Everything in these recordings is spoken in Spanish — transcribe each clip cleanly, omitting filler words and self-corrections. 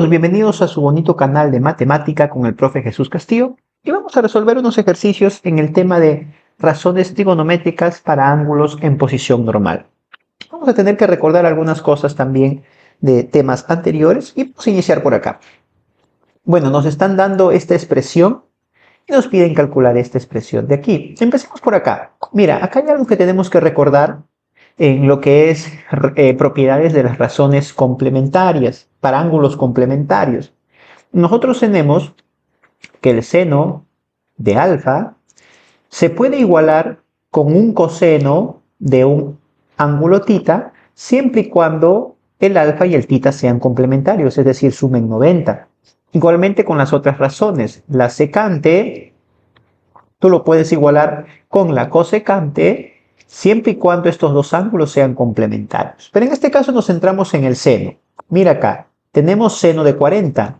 Bienvenidos a su bonito canal de matemática con el profe Jesús Castillo y vamos a resolver unos ejercicios en el tema de razones trigonométricas para ángulos en posición normal. Vamos a tener que recordar algunas cosas también de temas anteriores y vamos a iniciar por acá. Bueno, nos están dando esta expresión y nos piden calcular esta expresión de aquí. Empecemos por acá. Mira, acá hay algo que tenemos que recordar en lo que es propiedades de las razones complementarias, para ángulos complementarios. Nosotros tenemos que el seno de alfa se puede igualar con un coseno de un ángulo tita siempre y cuando el alfa y el tita sean complementarios, es decir, sumen 90. Igualmente con las otras razones, la secante tú lo puedes igualar con la cosecante siempre y cuando estos dos ángulos sean complementarios. Pero en este caso nos centramos en el seno. Mira acá, tenemos seno de 40.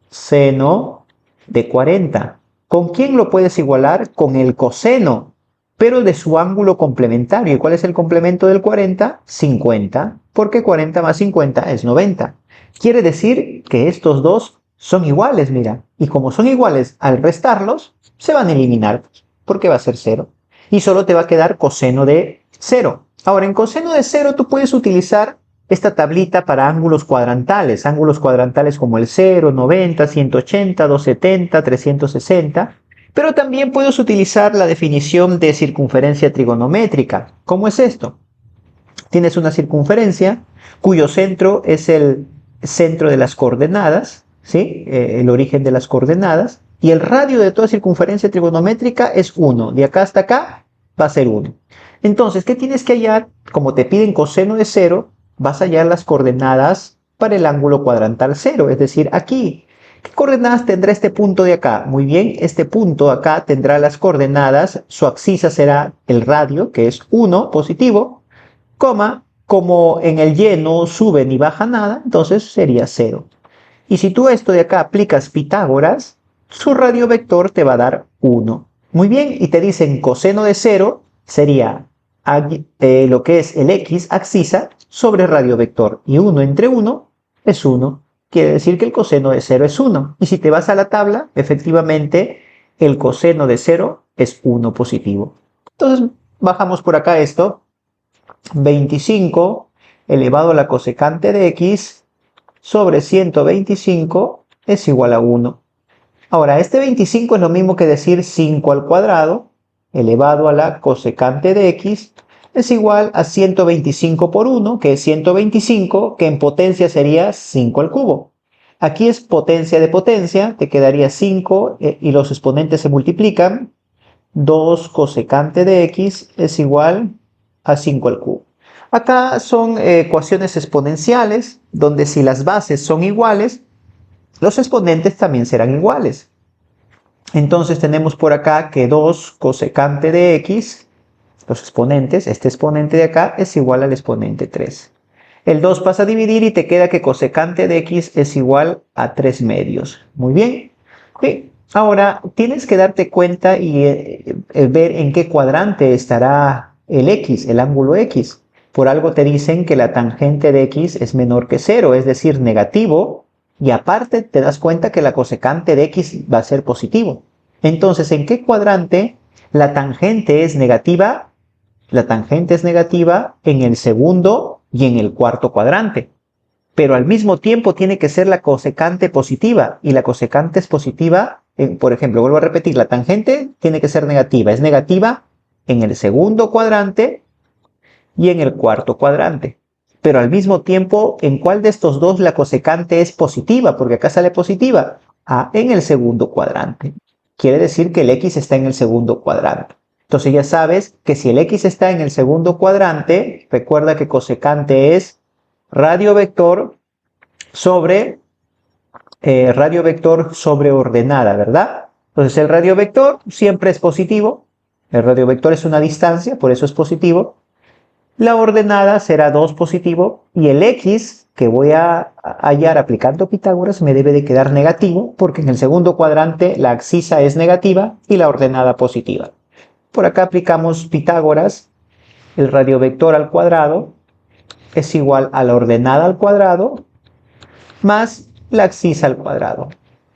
Seno de 40. ¿Con quién lo puedes igualar? Con el coseno, pero de su ángulo complementario. ¿Y cuál es el complemento del 40? 50, porque 40 más 50 es 90. Quiere decir que estos dos son iguales, mira. Y como son iguales, al restarlos, se van a eliminar, porque va a ser 0. Y solo te va a quedar coseno de 0. Ahora, en coseno de 0 tú puedes utilizar esta tablita para ángulos cuadrantales como el 0, 90, 180, 270, 360, pero también puedes utilizar la definición de circunferencia trigonométrica. ¿Cómo es esto? Tienes una circunferencia cuyo centro es el centro de las coordenadas, ¿sí? El origen de las coordenadas, y el radio de toda circunferencia trigonométrica es 1. De acá hasta acá va a ser 1. Entonces, ¿qué tienes que hallar? Como te piden coseno de 0, vas a hallar las coordenadas para el ángulo cuadrantal 0, es decir, aquí. ¿Qué coordenadas tendrá este punto de acá? Muy bien, este punto acá tendrá las coordenadas, su abscisa será el radio, que es 1 positivo, coma, como en el y no sube ni baja nada, entonces sería 0. Y si tú esto de acá aplicas Pitágoras, su radio vector te va a dar 1. Muy bien, y te dicen coseno de 0 sería lo que es el x abscisa sobre radio vector. Y 1 entre 1 es 1. Quiere decir que el coseno de 0 es 1. Y si te vas a la tabla, efectivamente, el coseno de 0 es 1 positivo. Entonces, bajamos por acá esto. 25 elevado a la cosecante de x sobre 125 es igual a 1. Ahora, este 25 es lo mismo que decir 5 al cuadrado elevado a la cosecante de x es igual a 125 por 1, que es 125, que en potencia sería 5 al cubo. Aquí es potencia de potencia, te quedaría 5 y los exponentes se multiplican. 2 cosecante de x es igual a 5 al cubo. Acá son ecuaciones exponenciales, donde si las bases son iguales, los exponentes también serán iguales. Entonces tenemos por acá que 2 cosecante de x, los exponentes, este exponente de acá es igual al exponente 3. El 2 pasa a dividir y te queda que cosecante de x es igual a 3 medios. Muy bien. Sí. Ahora, tienes que darte cuenta y ver en qué cuadrante estará el x, el ángulo x. Por algo te dicen que la tangente de x es menor que 0, es decir, negativo, y aparte te das cuenta que la cosecante de x va a ser positivo. Entonces, ¿en qué cuadrante la tangente es negativa? La tangente es negativa en el segundo y en el cuarto cuadrante. Pero al mismo tiempo tiene que ser la cosecante positiva, y la cosecante es positiva, por ejemplo, vuelvo a repetir, la tangente tiene que ser negativa, es negativa en el segundo cuadrante y en el cuarto cuadrante. Pero al mismo tiempo, ¿en cuál de estos dos la cosecante es positiva? Porque acá sale positiva. En el segundo cuadrante. Quiere decir que el x está en el segundo cuadrante. Entonces ya sabes que si el x está en el segundo cuadrante, recuerda que cosecante es radio vector sobre ordenada, ¿verdad? Entonces el radio vector siempre es positivo. El radio vector es una distancia, por eso es positivo. La ordenada será 2 positivo y el x que voy a hallar aplicando Pitágoras me debe de quedar negativo porque en el segundo cuadrante la abscisa es negativa y la ordenada positiva. Por acá aplicamos Pitágoras, el radio vector al cuadrado es igual a la ordenada al cuadrado más la abscisa al cuadrado.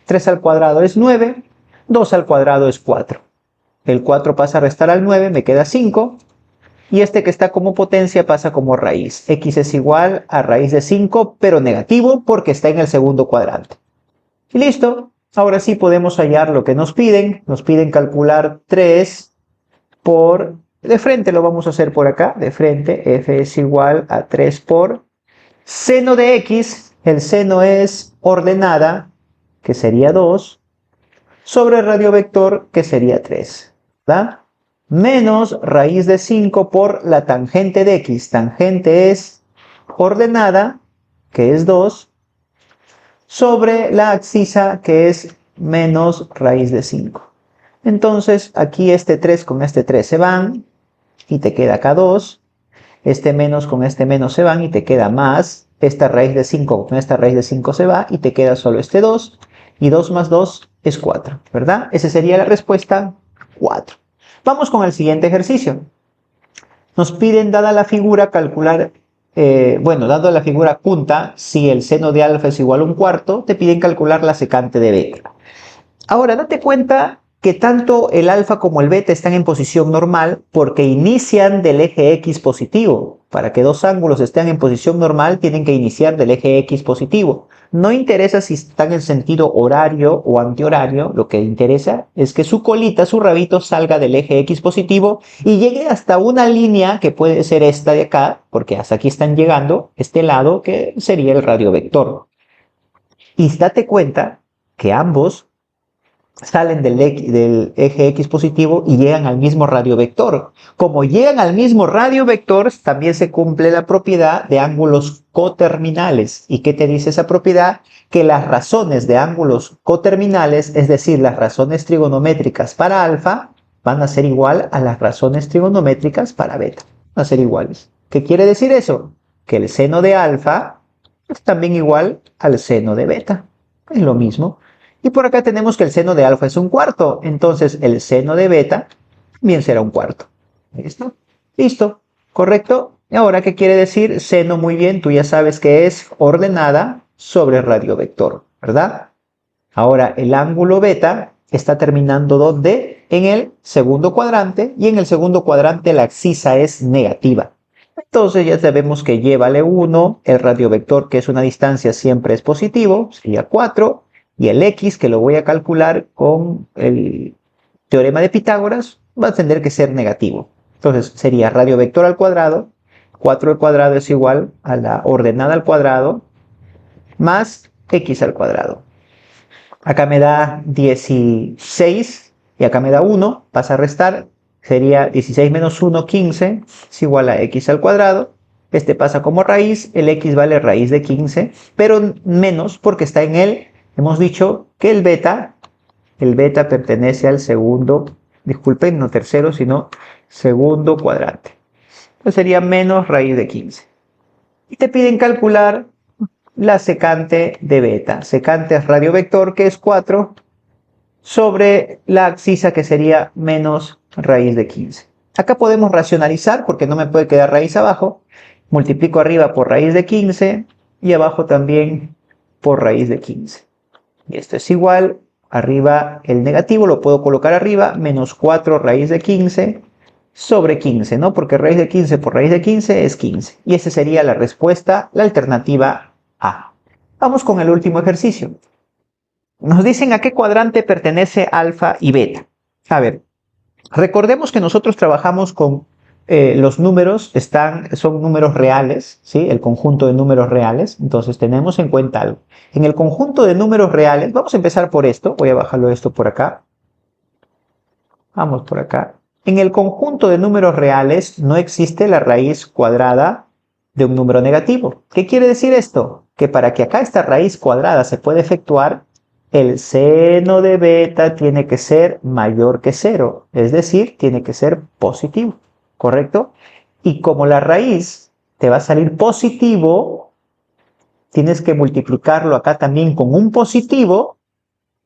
3 al cuadrado es 9, 2 al cuadrado es 4. El 4 pasa a restar al 9, me queda 5. Y este que está como potencia pasa como raíz. X es igual a raíz de 5, pero negativo porque está en el segundo cuadrante. Y listo. Ahora sí podemos hallar lo que nos piden. Nos piden calcular 3 por... De frente lo vamos a hacer por acá. De frente, f es igual a 3 por seno de x. El seno es ordenada, que sería 2, sobre radio vector, que sería 3. ¿Verdad? Menos raíz de 5 por la tangente de x. Tangente es ordenada, que es 2, sobre la abscisa, que es menos raíz de 5. Entonces, aquí este 3 con este 3 se van, y te queda acá 2. Este menos con este menos se van, y te queda más. Esta raíz de 5 con esta raíz de 5 se va, y te queda solo este 2. Y 2 más 2 es 4, ¿verdad? Esa sería la respuesta 4. Vamos con el siguiente ejercicio. Nos piden, dada la figura, calcular, dada la figura punta, si el seno de alfa es igual a un cuarto, te piden calcular la secante de beta. Ahora, date cuenta que tanto el alfa como el beta están en posición normal porque inician del eje X positivo. Para que dos ángulos estén en posición normal, tienen que iniciar del eje X positivo. No interesa si están en sentido horario o antihorario, lo que interesa es que su colita, su rabito, salga del eje X positivo y llegue hasta una línea que puede ser esta de acá, porque hasta aquí están llegando, este lado que sería el radiovector. Y date cuenta que ambos salen del eje X positivo y llegan al mismo radiovector. Como llegan al mismo radiovector, también se cumple la propiedad de ángulos coterminales. ¿Y qué te dice esa propiedad? Que las razones de ángulos coterminales, es decir, las razones trigonométricas para alfa, van a ser igual a las razones trigonométricas para beta. Van a ser iguales. ¿Qué quiere decir eso? Que el seno de alfa es también igual al seno de beta. Es lo mismo. Y por acá tenemos que el seno de alfa es un cuarto. Entonces el seno de beta también será un cuarto. ¿Listo? Listo. ¿Correcto? Y ahora, ¿qué quiere decir? Seno, muy bien, tú ya sabes que es ordenada sobre radiovector, ¿verdad? Ahora, el ángulo beta está terminando ¿dónde? En el segundo cuadrante. Y en el segundo cuadrante la abscisa es negativa. Entonces ya sabemos que y vale 1. El radiovector, que es una distancia, siempre es positivo. Sería 4. Y el x, que lo voy a calcular con el teorema de Pitágoras, va a tener que ser negativo. Entonces sería radiovector al cuadrado, 4 al cuadrado es igual a la ordenada al cuadrado, más x al cuadrado. Acá me da 16 y acá me da 1, pasa a restar, sería 16 menos 1, 15, es igual a x al cuadrado. Este pasa como raíz, el x vale raíz de 15, pero menos porque está en el... Hemos dicho que el beta pertenece al segundo, disculpen, no tercero, sino segundo cuadrante. Entonces sería menos raíz de 15. Y te piden calcular la secante de beta. Secante es radiovector, que es 4, sobre la abscisa, que sería menos raíz de 15. Acá podemos racionalizar, porque no me puede quedar raíz abajo. Multiplico arriba por raíz de 15 y abajo también por raíz de 15. Y esto es igual, arriba el negativo lo puedo colocar arriba, menos 4 raíz de 15 sobre 15, ¿no? Porque raíz de 15 por raíz de 15 es 15. Y esa sería la respuesta, la alternativa A. Vamos con el último ejercicio. Nos dicen a qué cuadrante pertenece alfa y beta. A ver, recordemos que nosotros trabajamos con los números, son números reales, ¿sí? El conjunto de números reales. Entonces tenemos en cuenta algo. En el conjunto de números reales, vamos a empezar por esto. Voy a bajarlo esto por acá. Vamos por acá. En el conjunto de números reales no existe la raíz cuadrada de un número negativo. ¿Qué quiere decir esto? Que para que acá esta raíz cuadrada se pueda efectuar, el seno de beta tiene que ser mayor que 0. Es decir, tiene que ser positivo. ¿Correcto? Y como la raíz te va a salir positivo, tienes que multiplicarlo acá también con un positivo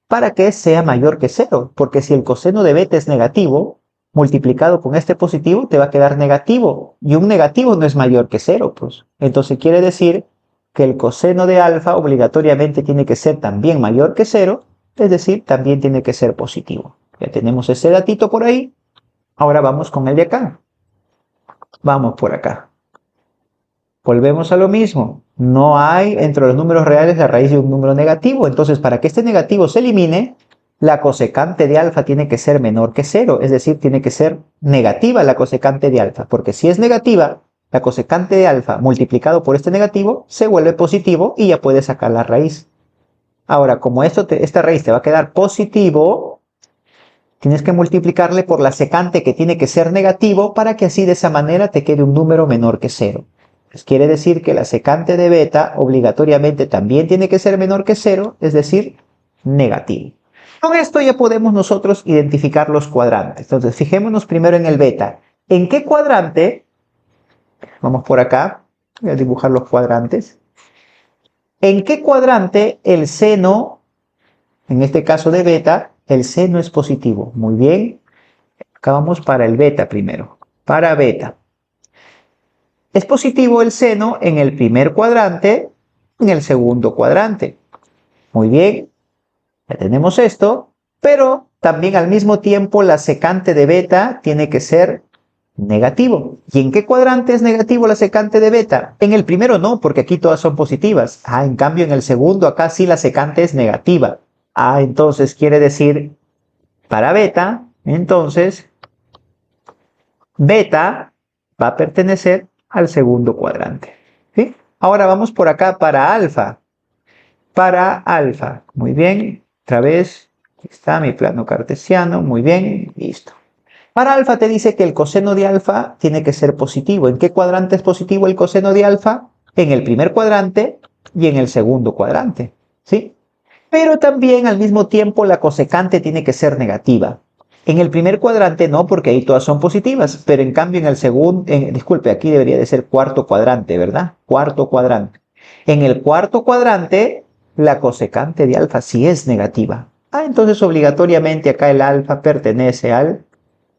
para que sea mayor que 0. Porque si el coseno de beta es negativo, multiplicado con este positivo te va a quedar negativo. Y un negativo no es mayor que 0, pues. Entonces quiere decir que el coseno de alfa obligatoriamente tiene que ser también mayor que 0, es decir, también tiene que ser positivo. Ya tenemos ese datito por ahí. Ahora vamos con el de acá. Vamos por acá. Volvemos a lo mismo. No hay entre los números reales la raíz de un número negativo. Entonces, para que este negativo se elimine, la cosecante de alfa tiene que ser menor que 0. Es decir, tiene que ser negativa la cosecante de alfa. Porque si es negativa, la cosecante de alfa multiplicado por este negativo se vuelve positivo y ya puedes sacar la raíz. Ahora, como esta raíz te va a quedar positivo, tienes que multiplicarle por la secante que tiene que ser negativo para que así de esa manera te quede un número menor que 0. Pues quiere decir que la secante de beta obligatoriamente también tiene que ser menor que 0, es decir, negativo. Con esto ya podemos nosotros identificar los cuadrantes. Entonces, fijémonos primero en el beta. ¿En qué cuadrante? Vamos por acá. Voy a dibujar los cuadrantes. ¿En qué cuadrante el seno, en este caso de beta, el seno es positivo? Muy bien. Acá vamos para el beta primero. Para beta. Es positivo el seno en el primer cuadrante, en el segundo cuadrante. Muy bien, ya tenemos esto, pero también al mismo tiempo la secante de beta tiene que ser negativo. ¿Y en qué cuadrante es negativo la secante de beta? En el primero no, porque aquí todas son positivas. En cambio en el segundo acá sí la secante es negativa. Entonces quiere decir, para beta, entonces, beta va a pertenecer al segundo cuadrante. ¿Sí? Ahora vamos por acá para alfa. Para alfa. Muy bien. Otra vez. Aquí está mi plano cartesiano. Muy bien. Listo. Para alfa te dice que el coseno de alfa tiene que ser positivo. ¿En qué cuadrante es positivo el coseno de alfa? En el primer cuadrante y en el segundo cuadrante. ¿Sí? Pero también al mismo tiempo la cosecante tiene que ser negativa. En el primer cuadrante no, porque ahí todas son positivas, pero en cambio en el segundo, disculpe, aquí debería de ser cuarto cuadrante, ¿verdad? Cuarto cuadrante. En el cuarto cuadrante, la cosecante de alfa sí es negativa. Entonces obligatoriamente acá el alfa pertenece al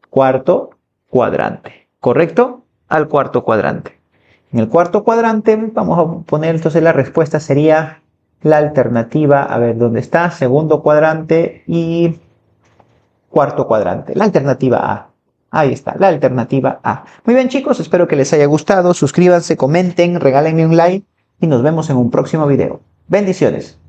cuarto cuadrante, ¿correcto? Al cuarto cuadrante. En el cuarto cuadrante vamos a poner entonces la respuesta sería la alternativa, a ver, ¿dónde está? Segundo cuadrante y cuarto cuadrante, la alternativa A. Ahí está, la alternativa A. Muy bien chicos, espero que les haya gustado. Suscríbanse, comenten, regálenme un like y nos vemos en un próximo video. Bendiciones.